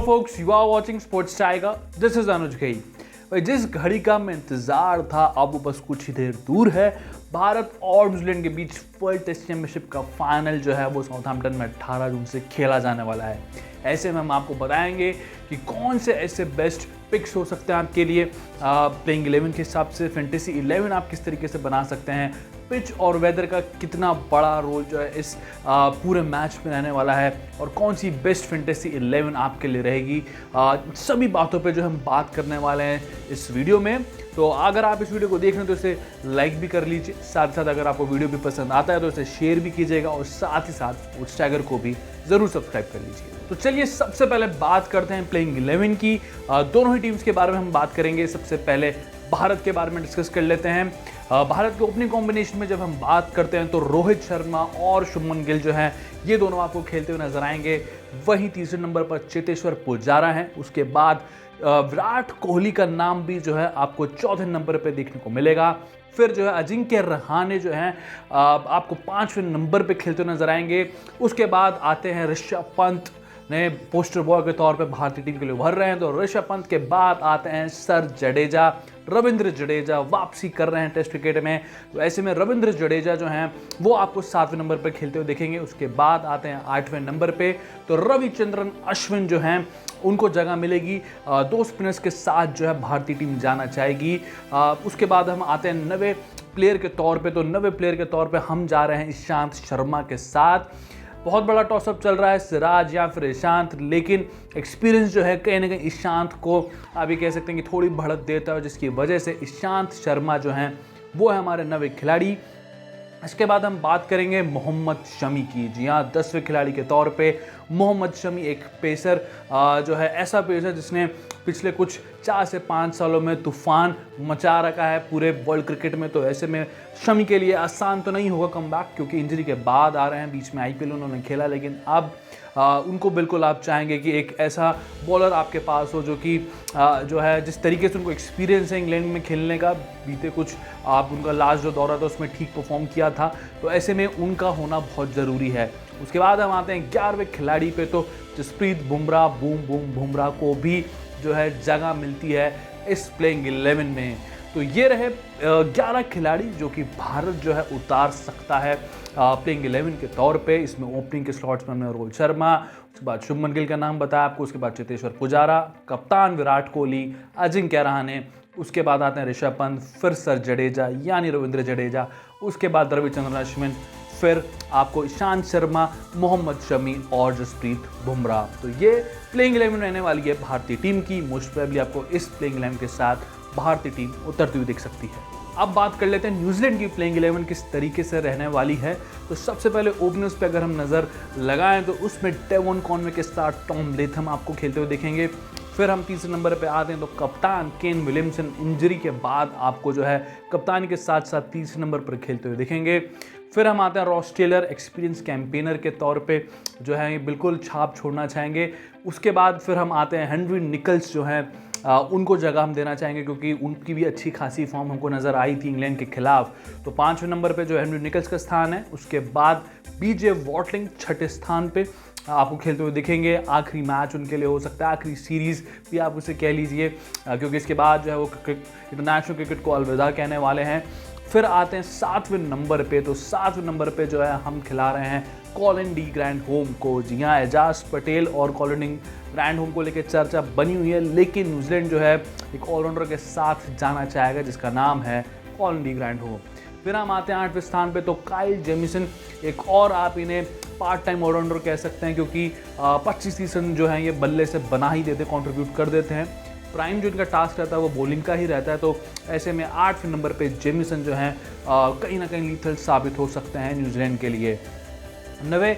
folks, you are watching Sports Tiger. This is Anuj Ghai. भाई जिस घड़ी का मैं इंतजार था अब वो बस कुछ ही देर दूर है। भारत और न्यूजीलैंड के बीच वर्ल्ड टेस्ट चैंपियनशिप का फाइनल जो है वो साउथहैम्पटन में 18 जून से खेला जाने वाला है। ऐसे में हम आपको बताएंगे कि कौन से ऐसे बेस्ट पिक्स हो सकते हैं आपके लिए प्लेइंग 11 के हिसाब से। फैंटेसी 11 आप किस तरीके से बना सकते हैं, पिच और वेदर का कितना बड़ा रोल जो है इस पूरे मैच में रहने वाला है, और कौन सी बेस्ट फैंटेसी 11 आपके लिए रहेगी। सभी बातों पे जो हम बात करने वाले हैं इस वीडियो में। तो अगर आप इस वीडियो को देख रहे हैं तो इसे लाइक भी कर लीजिए, साथ ही साथ अगर आपको वीडियो भी पसंद आता है तो इसे शेयर भी कीजिएगा, और साथ ही साथ स्पोर्ट्स टाइगर को भी ज़रूर सब्सक्राइब कर लीजिए। तो चलिए सबसे पहले बात करते हैं प्लेइंग 11 की। दोनों ही टीम्स के बारे में हम बात करेंगे। सबसे पहले भारत के बारे में डिस्कस कर लेते हैं। भारत के ओपनिंग कॉम्बिनेशन में जब हम बात करते हैं तो रोहित शर्मा और शुभमन गिल जो हैं ये दोनों आपको खेलते हुए नजर आएंगे। वहीं तीसरे नंबर पर चेतेश्वर पुजारा हैं। उसके बाद विराट कोहली का नाम भी जो है आपको चौथे नंबर पर देखने को मिलेगा। फिर जो है अजिंक्य रहाणे जो हैं आपको 5वें नंबर पे खेलते हुए नजर आएंगे। उसके बाद आते हैं ऋषभ पंत, नए पोस्टर बॉय के तौर पे भारतीय टीम के लिए उभर रहे हैं। तो ऋषभ पंत के बाद आते हैं सर जडेजा, रविंद्र जडेजा वापसी कर रहे हैं टेस्ट क्रिकेट में। तो ऐसे में रविंद्र जडेजा जो हैं वो आपको 7वें नंबर पर खेलते हुए देखेंगे। उसके बाद आते हैं 8वें नंबर पे तो रविचंद्रन अश्विन जो हैं उनको जगह मिलेगी। 2 स्पिनर्स के साथ जो है भारतीय टीम जाना चाहेगी। उसके बाद हम आते हैं नवे प्लेयर के तौर पे। तो नवे प्लेयर के तौर पे हम जा रहे हैं ईशांत शर्मा के साथ। बहुत बड़ा टॉसअप चल रहा है, सिराज या फिर ईशांत, लेकिन एक्सपीरियंस जो है कहीं ना कहीं ईशांत को अभी कह सकते हैं कि थोड़ी बढ़त देता है, जिसकी वजह से ईशांत शर्मा जो हैं वो है हमारे नवे खिलाड़ी। इसके बाद हम बात करेंगे मोहम्मद शमी की। जी हाँ, 10वें खिलाड़ी के तौर पे मोहम्मद शमी एक पेसर जो है, ऐसा पेसर जिसने पिछले कुछ 4 से 5 सालों में तूफान मचा रखा है पूरे वर्ल्ड क्रिकेट में। तो ऐसे में शमी के लिए आसान तो नहीं होगा कमबैक, क्योंकि इंजरी के बाद आ रहे हैं। बीच में आईपीएल उन्होंने खेला, लेकिन अब उनको बिल्कुल आप चाहेंगे कि एक ऐसा बॉलर आपके पास हो जो कि जो है जिस तरीके से उनको एक्सपीरियंस है इंग्लैंड में खेलने का, बीते कुछ आप उनका लास्ट जो दौरा था उसमें ठीक परफॉर्म किया था। तो ऐसे में उनका होना बहुत ज़रूरी है। उसके बाद हम आते हैं 11वें खिलाड़ी पे। तो जसप्रीत बुमराह, बुमराह को भी जो है जगह मिलती है इस प्लेइंग 11 में। तो ये रहे 11 खिलाड़ी जो कि भारत जो है उतार सकता है प्लेइंग 11 के तौर पे। इसमें ओपनिंग के स्लॉट्स में हमने रोहित शर्मा, उसके बाद शुभमन गिल का नाम बताया आपको, उसके बाद चेतेश्वर पुजारा, कप्तान विराट कोहली, अजिंक्य रहाणे, उसके बाद आते हैं ऋषभ पंत, फिर सर जडेजा यानी रविंद्र जडेजा, उसके बाद रविचंद्रन अश्विन, फिर आपको ईशांत शर्मा, मोहम्मद शमी और जसप्रीत बुमराह। तो ये प्लेइंग 11 रहने वाली है भारतीय टीम की। मोस्ट प्रोबेबली आपको इस प्लेइंग 11 के साथ भारतीय टीम उतरती हुई दिख सकती है। अब बात कर लेते हैं न्यूजीलैंड की प्लेइंग 11 किस तरीके से रहने वाली है। तो सबसे पहले ओपनर्स पे अगर हम नज़र लगाएं तो उसमें डेवन कॉनवे के साथ टॉम लेथम आपको खेलते हुए देखेंगे। फिर हम तीसरे नंबर पे आते हैं तो कप्तान केन विलियमसन इंजरी के बाद आपको जो है कप्तानी के साथ साथ तीसरे नंबर पर खेलते हुए देखेंगे। फिर हम आते हैं रॉस टेलर, एक्सपीरियंस कैंपेनर के तौर पे जो है ये बिल्कुल छाप छोड़ना चाहेंगे। उसके बाद फिर हम आते हैं हेनरी निकल्स जो हैं उनको जगह हम देना चाहेंगे, क्योंकि उनकी भी अच्छी खासी फॉर्म हमको नज़र आई थी इंग्लैंड के खिलाफ। तो 5वें नंबर पे जो हेनरी निकल्स का स्थान है। उसके बाद बीजे वॉटलिंग 6ठे स्थान पे आपको खेलते हुए दिखेंगे। आखिरी मैच उनके लिए हो सकता है, आखिरी सीरीज़ भी आप उसे कह लीजिए, क्योंकि इसके बाद जो है वो इंटरनेशनल क्रिकेट को अलविदा कहने वाले हैं। फिर आते हैं 7वें नंबर पे। तो 7वें नंबर पे जो है हम खिला रहे हैं कॉलिन डी ग्रैंडहोम को। जी हाँ, एजाज पटेल और कॉलिन डी ग्रैंडहोम को लेकर चर्चा बनी हुई है, लेकिन न्यूजीलैंड जो है एक ऑलराउंडर के साथ जाना चाहेगा जिसका नाम है कॉलिन डी ग्रैंडहोम। फिर हम आते हैं 8वें स्थान पे। तो काइल जेमिसन, एक और आप इन्हें पार्ट टाइम ऑलराउंडर कह सकते हैं, क्योंकि 25 सीजन जो है ये बल्ले से बना ही देते, कंट्रीब्यूट कर देते हैं। प्राइम जो इनका टास्क रहता है वो बॉलिंग का ही रहता है। तो ऐसे में 8वें नंबर पे जेमिसन जो हैं कहीं ना कहीं लीथल साबित हो सकते हैं न्यूजीलैंड के लिए। 9वें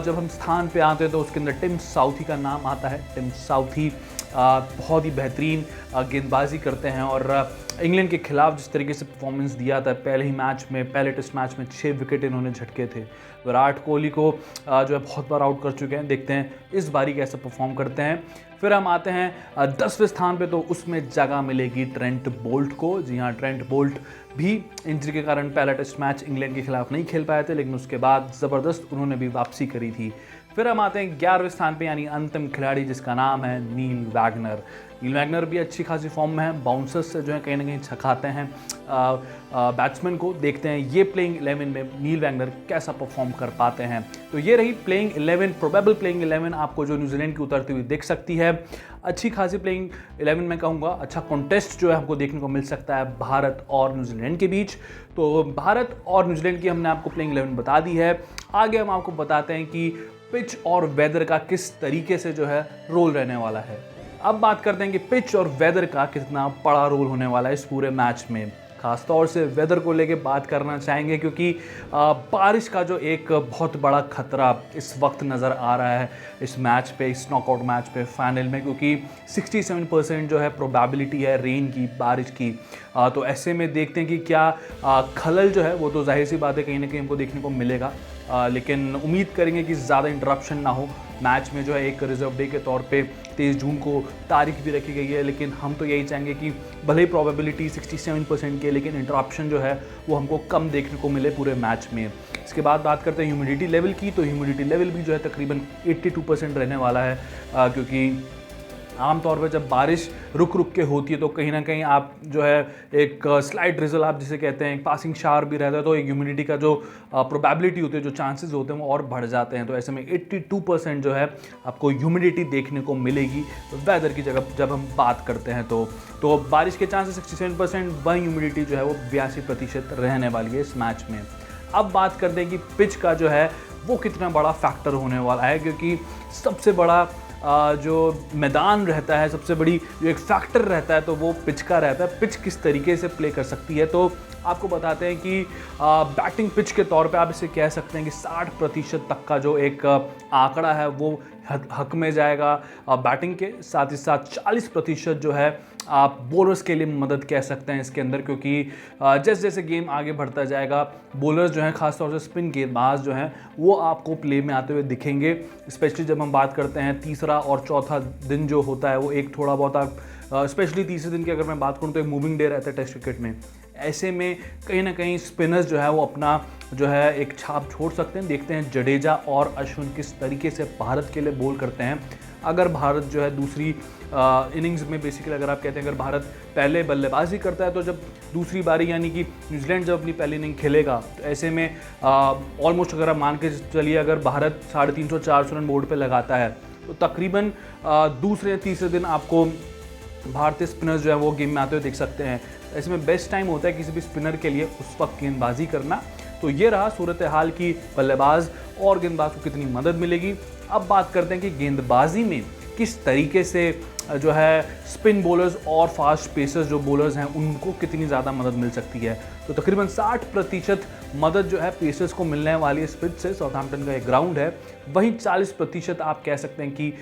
जब हम स्थान पे आते हैं तो उसके अंदर टिम साउथी का नाम आता है। टिम साउथी बहुत ही बेहतरीन गेंदबाजी करते हैं, और इंग्लैंड के खिलाफ जिस तरीके से परफॉर्मेंस दिया था पहले ही मैच में, पहले टेस्ट मैच में 6 विकेट इन्होंने झटके थे। विराट कोहली को जो है बहुत बार आउट कर चुके हैं। देखते हैं इस बारी कैसे परफॉर्म करते हैं। फिर हम आते हैं 10वें स्थान पे, तो उसमें जगह मिलेगी ट्रेंट बोल्ट को। जी हाँ, ट्रेंट बोल्ट भी इंजरी के कारण पहला टेस्ट मैच इंग्लैंड के खिलाफ नहीं खेल पाए थे, लेकिन उसके बाद ज़बरदस्त उन्होंने भी वापसी करी थी। फिर हम आते हैं 11वें स्थान पे, यानी अंतिम खिलाड़ी जिसका नाम है नील वैगनर। नील वैगनर भी अच्छी खासी फॉर्म में है, बाउंसर्स से जो है कहीं ना कहीं छकाते हैं बैट्समैन को। देखते हैं ये प्लेइंग 11 में नील वैगनर कैसा परफॉर्म कर पाते हैं। तो ये रही प्लेइंग 11, प्रोबेबल प्लेइंग 11 आपको जो न्यूजीलैंड की उतरती हुई दिख सकती है। अच्छी खासी प्लेइंग 11 में कहूँगा, अच्छा कॉन्टेस्ट जो है हमको देखने को मिल सकता है भारत और न्यूजीलैंड के बीच। तो भारत और न्यूजीलैंड की हमने आपको प्लेइंग 11 बता दी है। आगे हम आपको बताते हैं कि पिच और वेदर का किस तरीके से जो है रोल रहने वाला है। अब बात करते हैं कि पिच और वेदर का कितना बड़ा रोल होने वाला है इस पूरे मैच में। खासतौर से वेदर को लेके बात करना चाहेंगे, क्योंकि बारिश का जो एक बहुत बड़ा खतरा इस वक्त नज़र आ रहा है इस मैच पे, इस नॉकआउट मैच पे फाइनल में, क्योंकि 67% जो है प्रोबेबिलिटी है रेन की, बारिश की। तो ऐसे में देखते हैं कि क्या खलल जो है वो तो जाहिर सी बात है कहीं ना कहीं हमको देखने को मिलेगा, लेकिन उम्मीद करेंगे कि ज़्यादा इंटरप्शन ना हो मैच में। जो है एक रिजर्व डे के तौर पे 23 जून को तारीख भी रखी गई है, लेकिन हम तो यही चाहेंगे कि भले ही प्रोबेबिलिटी 67% की है, लेकिन इंटरप्शन जो है वो हमको कम देखने को मिले पूरे मैच में। इसके बाद बात करते हैं ह्यूमिडिटी लेवल की, तो ह्यूमिडिटी लेवल भी जो है तकरीबन 82% रहने वाला है, क्योंकि आमतौर पर जब बारिश रुक रुक के होती है तो कहीं ना कहीं आप जो है एक स्लाइट ड्रिजल आप जिसे कहते हैं, एक पासिंग शावर भी रहता है, तो एक ह्यूमिडिटी का जो प्रोबेबिलिटी होती है, जो चांसेस होते हैं वो और बढ़ जाते हैं। तो ऐसे में 82% जो है आपको ह्यूमिडिटी देखने को मिलेगी वेदर की जगह जब हम बात करते हैं। तो बारिश के चांसेस 67%, वहीं ह्यूमिडिटी जो है वो 82% रहने वाली है इस मैच में। अब बात करते हैं कि पिच का जो है वो कितना बड़ा फैक्टर होने वाला है, क्योंकि सबसे बड़ा जो मैदान रहता है, सबसे बड़ी जो एक फैक्टर रहता है तो वो पिच का रहता है। पिच किस तरीके से प्ले कर सकती है, तो आपको बताते हैं कि बैटिंग पिच के तौर पे आप इसे कह सकते हैं कि 60% तक का जो एक आंकड़ा है वो हक में जाएगा बैटिंग के, साथ ही साथ 40% जो है आप बॉलर्स के लिए मदद कह सकते हैं इसके अंदर, क्योंकि जैसे जैसे गेम आगे बढ़ता जाएगा बॉलर्स जो हैं, खासतौर से स्पिन गेंदबाज जो हैं वो आपको प्ले में आते हुए दिखेंगे। स्पेशली जब हम बात करते हैं तीसरा और चौथा दिन जो होता है वो एक थोड़ा बहुत स्पेशली तीसरे दिन की अगर मैं बात करूं तो एक मूविंग डे रहता है टेस्ट क्रिकेट में। ऐसे में कहीं ना कहीं स्पिनर्स जो है वो अपना जो है एक छाप छोड़ सकते हैं। देखते हैं जडेजा और अश्विन किस तरीके से भारत के लिए बॉल करते हैं। अगर भारत जो है दूसरी इनिंग्स में बेसिकली अगर आप कहते हैं अगर भारत पहले बल्लेबाजी करता है, तो जब दूसरी बारी यानी कि न्यूजीलैंड जब अपनी पहली इनिंग खेलेगा, तो ऐसे में ऑलमोस्ट अगर आप मान के चलिए अगर भारत 350-400 रन बोर्ड पे लगाता है, तो तकरीबन दूसरे या तीसरे दिन आपको भारतीय स्पिनर्स जो है वो गेम में आते हुए देख सकते हैं। ऐसे में बेस्ट टाइम होता है किसी भी स्पिनर के लिए उस वक्त गेंदबाजी करना। तो ये रहा सूरत हाल की बल्लेबाज और गेंदबाज को कितनी मदद मिलेगी। अब बात करते हैं कि गेंदबाजी में किस तरीके से जो है स्पिन बॉलर्स और फास्ट पेसर्स जो बॉलर्स हैं उनको कितनी ज़्यादा मदद मिल सकती है। तो तकरीबन 60% मदद जो है पेसर्स को मिलने वाली है इस पिच से। साउथहैम्पटन का एक ग्राउंड है, वहीं 40% आप कह सकते हैं कि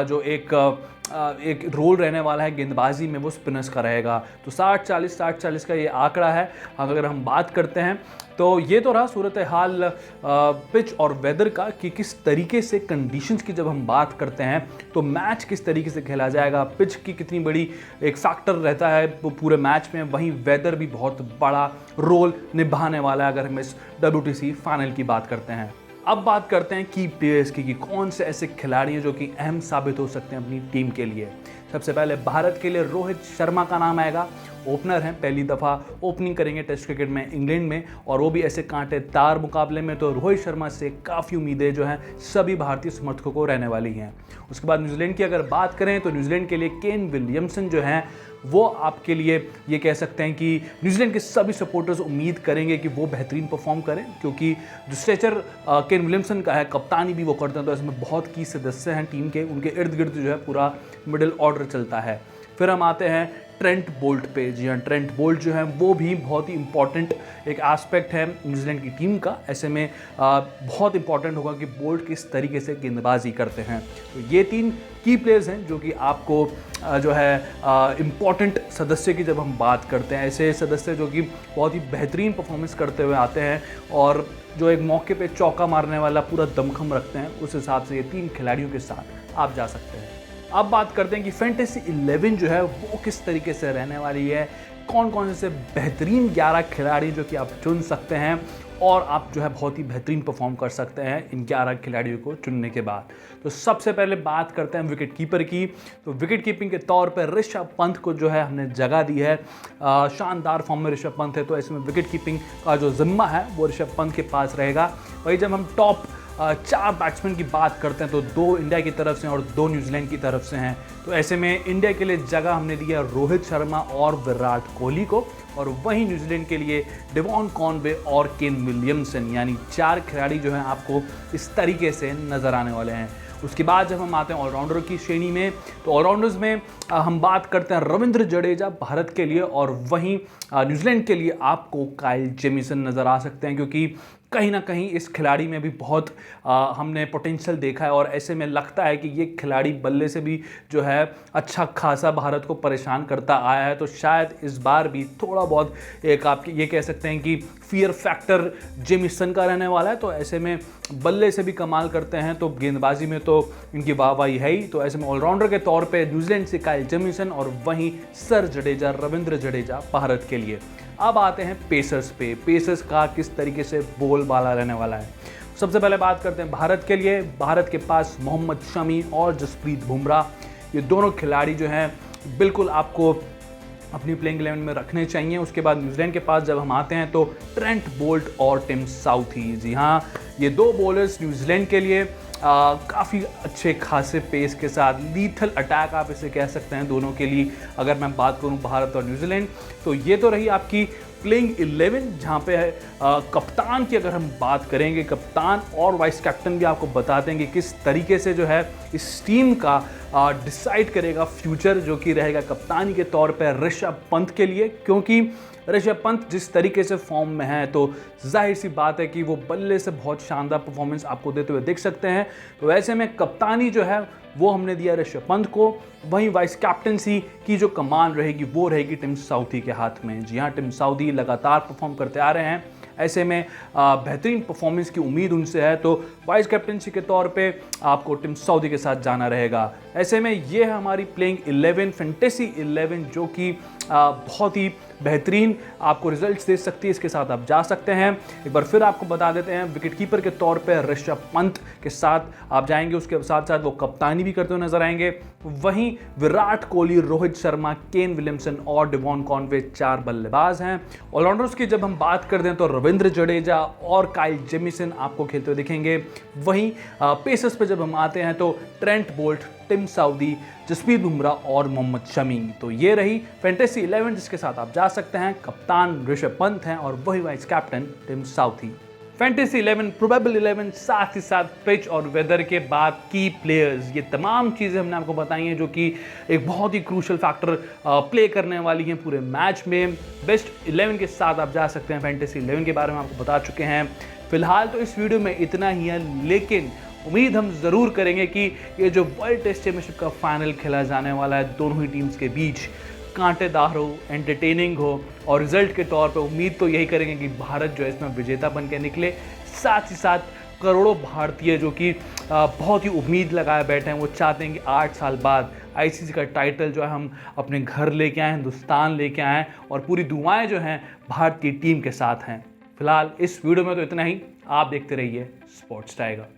जो एक रोल रहने वाला है गेंदबाजी में वो स्पिनर्स का रहेगा। तो 60-40 का ये आंकड़ा है। अगर हम बात करते हैं तो ये तो रहा सूरत हाल पिच और वेदर का कि किस तरीके से कंडीशंस की जब हम बात करते हैं तो मैच किस तरीके से खेला जाएगा, पिच की कितनी बड़ी एक फैक्टर रहता है पूरे मैच में, वहीं वेदर भी बहुत बड़ा रोल निभाने वाला है अगर हम इस WTC फाइनल की बात करते हैं। अब बात करते हैं की प्लेयर्स की कि कौन से ऐसे खिलाड़ी हैं जो कि अहम साबित हो सकते हैं अपनी टीम के लिए। सबसे पहले भारत के लिए रोहित शर्मा का नाम आएगा। ओपनर हैं, पहली दफ़ा ओपनिंग करेंगे टेस्ट क्रिकेट में इंग्लैंड में, और वो भी ऐसे कांटेदार मुकाबले में। तो रोहित शर्मा से काफ़ी उम्मीदें जो हैं सभी भारतीय समर्थकों को रहने वाली हैं। उसके बाद न्यूजीलैंड की अगर बात करें तो न्यूजीलैंड के लिए केन विलियमसन जो हैं वो आपके लिए ये कह सकते हैं कि न्यूजीलैंड के सभी सपोर्टर्स उम्मीद करेंगे कि वो बेहतरीन परफॉर्म करें, क्योंकि जो स्ट्रेचर केन विलियमसन का है, कप्तानी भी वो करते हैं, तो इसमें बहुत की सदस्य हैं टीम के, उनके इर्द गिर्द जो है पूरा मिडिल ऑर्डर चलता है। फिर हम आते हैं ट्रेंट बोल्ट पे। जी हाँ, ट्रेंट बोल्ट जो है वो भी बहुत ही इंपॉर्टेंट एक एस्पेक्ट है न्यूजीलैंड की टीम का। ऐसे में बहुत इंपॉर्टेंट होगा कि बोल्ट किस तरीके से गेंदबाजी करते हैं। तो ये 3 की प्लेयर्स हैं जो कि आपको जो है इम्पॉर्टेंट सदस्य की जब हम बात करते हैं, ऐसे सदस्य जो कि बहुत ही बेहतरीन परफॉर्मेंस करते हुए आते हैं और जो एक मौके पे चौका मारने वाला पूरा दमखम रखते हैं, उस हिसाब से ये 3 खिलाड़ियों के साथ आप जा सकते हैं। अब बात करते हैं कि फैंटेसी 11 जो है वो किस तरीके से रहने वाली है, कौन कौन से बेहतरीन 11 खिलाड़ी जो कि आप चुन सकते हैं और आप जो है बहुत ही बेहतरीन परफॉर्म कर सकते हैं इन 11 खिलाड़ियों को चुनने के बाद। तो सबसे पहले बात करते हैं विकेट कीपर की। तो विकेट कीपिंग के तौर पर ऋषभ पंत को जो है हमने जगह दी है। शानदार फॉर्म में ऋषभ पंत है, तो ऐसे में विकेट कीपिंग का जो जिम्मा है वो ऋषभ पंत के पास रहेगा। वही जब हम टॉप 4 बैट्समैन की बात करते हैं तो 2 इंडिया की तरफ से और 2 न्यूजीलैंड की तरफ से हैं। तो ऐसे में इंडिया के लिए जगह हमने दिया रोहित शर्मा और विराट कोहली को, और वहीं न्यूजीलैंड के लिए डेवॉन कॉनवे और केन विलियमसन, यानी 4 खिलाड़ी जो हैं आपको इस तरीके से नज़र आने वाले हैं। उसके बाद जब हम आते हैं ऑलराउंडर की श्रेणी में, तो ऑलराउंडर्स में हम बात करते हैं रविंद्र जडेजा भारत के लिए, और वहीं न्यूजीलैंड के लिए आपको काइल जेमिसन नज़र आ सकते हैं, क्योंकि कहीं ना कहीं इस खिलाड़ी में भी बहुत हमने पोटेंशियल देखा है, और ऐसे में लगता है कि ये खिलाड़ी बल्ले से भी जो है अच्छा खासा भारत को परेशान करता आया है। तो शायद इस बार भी थोड़ा बहुत एक आप ये कह सकते हैं कि फियर फैक्टर जेमिसन का रहने वाला है। तो ऐसे में बल्ले से भी कमाल करते हैं, तो गेंदबाजी में तो इनकी वाहवाही है ही। तो ऐसे में ऑलराउंडर के तौर पे न्यूजीलैंड से काइल जेमिसन, और वहीं सर जडेजा रविंद्र जडेजा भारत के लिए। अब आते हैं पेसर्स पे, पेसर्स का किस तरीके से बोलबाला रहने वाला है। सबसे पहले बात करते हैं भारत के लिए। भारत के पास मोहम्मद शमी और जसप्रीत बुमराह, ये दोनों खिलाड़ी जो हैं बिल्कुल आपको अपनी प्लेइंग 11 में रखने चाहिए। उसके बाद न्यूजीलैंड के पास जब हम आते हैं तो ट्रेंट बोल्ट और टिम साउथी, जी हाँ, ये 2 बॉलर्स न्यूजीलैंड के लिए काफ़ी अच्छे खासे पेस के साथ लीथल अटैक आप इसे कह सकते हैं दोनों के लिए। अगर मैं बात करूं भारत और न्यूजीलैंड, तो ये तो रही आपकी प्लेइंग 11, जहां पे कप्तान की अगर हम बात करेंगे, कप्तान और वाइस कैप्टन भी आपको बता देंगे किस तरीके से जो है इस टीम का डिसाइड करेगा फ्यूचर, जो कि रहेगा कप्तानी के तौर पर ऋषभ पंत के लिए। क्योंकि ऋषभ पंत जिस तरीके से फॉर्म में है, तो जाहिर सी बात है कि वो बल्ले से बहुत शानदार परफॉर्मेंस आपको देते हुए देख सकते हैं। तो ऐसे में कप्तानी जो है वो हमने दिया ऋषभ पंत को, वहीं वाइस कैप्टनसी की जो कमान रहेगी वो रहेगी टिम साउथी के हाथ में। जी हाँ, टिम साउथी लगातार परफॉर्म करते आ रहे हैं, ऐसे में बेहतरीन परफॉर्मेंस की उम्मीद उनसे है। तो वाइस कैप्टनसी के तौर पे आपको टिम साउथी के साथ जाना रहेगा। ऐसे में ये है हमारी प्लेइंग 11, फैंटेसी 11, जो कि बहुत ही बेहतरीन आपको रिजल्ट्स दे सकती है। इसके साथ आप जा सकते हैं। एक बार फिर आपको बता देते हैं, विकेट कीपर के तौर पे ऋषभ पंत के साथ आप जाएंगे, उसके साथ साथ वो कप्तानी भी करते हुए नजर आएंगे। वहीं विराट कोहली, रोहित शर्मा, केन विलियमसन और डेवॉन कॉनवे 4 बल्लेबाज हैं। ऑलराउंडर्स की जब हम बात करते हैं तो रविंद्र जडेजा और काइल जेमिसन आपको खेलते हुए दिखेंगे। वहीं पेसर्स पे जब हम आते हैं तो Trent Boult, Tim Southee, Jasprit Bumrah और मोहम्मद शमी। तो ये रही फैंटेसी 11, जिसके साथ आप जा सकते हैं। कप्तान ऋषभ पंत हैं और वही vice captain Tim Southee. Fantasy 11, probable 11, साथ ही साथ पिच और वेदर के बाद की प्लेयर्स, ये तमाम चीज़ें हमने आपको बताई हैं जो कि एक बहुत ही क्रूशल फैक्टर प्ले करने वाली हैं पूरे मैच में। बेस्ट 11 के साथ आप जा सकते हैं। फैंटेसी 11 के बारे में आपको बता चुके हैं। फिलहाल तो इस वीडियो में इतना ही है, लेकिन उम्मीद हम ज़रूर करेंगे कि ये जो वर्ल्ड टेस्ट चैंपियनशिप का फाइनल खेला जाने वाला है दोनों ही टीम्स के बीच, कांटेदार हो, एंटरटेनिंग हो, और रिजल्ट के तौर पे उम्मीद तो यही करेंगे कि भारत जो है इसमें विजेता बन के निकले। साथ ही साथ करोड़ों भारतीय जो कि बहुत ही उम्मीद लगाए बैठे हैं, वो चाहते हैं कि 8 साल बाद आईसीसी का टाइटल जो है हम अपने घर लेके आएँ, हिंदुस्तान लेके आएँ, और पूरी दुआएं जो हैं भारत की टीम के साथ हैं। फिलहाल इस वीडियो में तो इतना ही। आप देखते रहिए स्पोर्ट्स टाइगर।